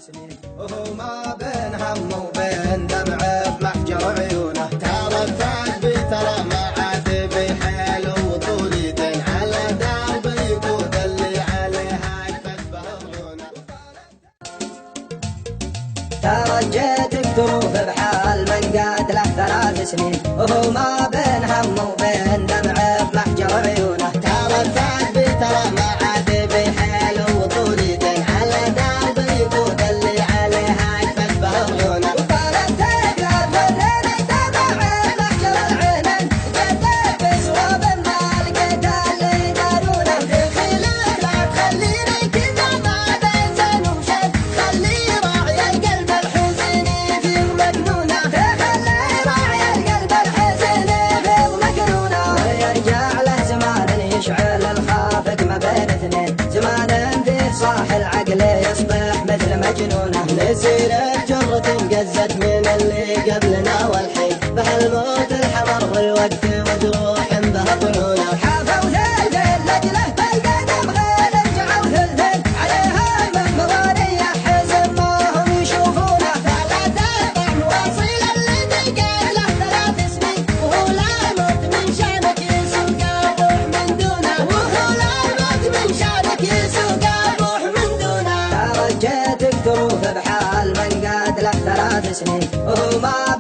سنين وهو ما بين هم وبين دمع بمحجر عيونه. ترى الثعلب ترى ما عاد بحيل وطول دين على درب يقود اللي عليها يفتح عيونه. ترجيت الدروب بحال من قاد له 3 سنين وهو ما بين هم وبين دمع بمحجر عيونه. ترى الثعلب ترى ما عاد بحيل وطول دين على درب يقود اللي عليها يفتح عيونه. وقالت تقلع فرين تبع محجر العينين جدك بسواب ما لقيت اللي يدارونه. خليك لا تخليني كذا ما بين زين وشد، خلي راعي القلب الحزين في مجنونه. خلي راعي القلب الحزين في مجنونه. ويرجع له زمان يشعل الخافق ما بين 2 زمان فيه صاح العقل يصبح مثل مجنونه. نسير الجرة انقزت من اللي قبلنا والحين بهالموت الحمر والوقت وجروح بهطنونه. حافوا ثلثين لجله بالقدم غير رجعوا ثلثين عليها من مغاري حزن ما هم يشوفونه. 3 أرباع مواصيل اللي دقت له 3 سنين وهو لا يموت من شانك يسوق ابوح من دونه. وهو لا يموت من شانك يسوق ابوح من دونه. ترجيت الدروب بحال من قاد له 3 سنين وهو ما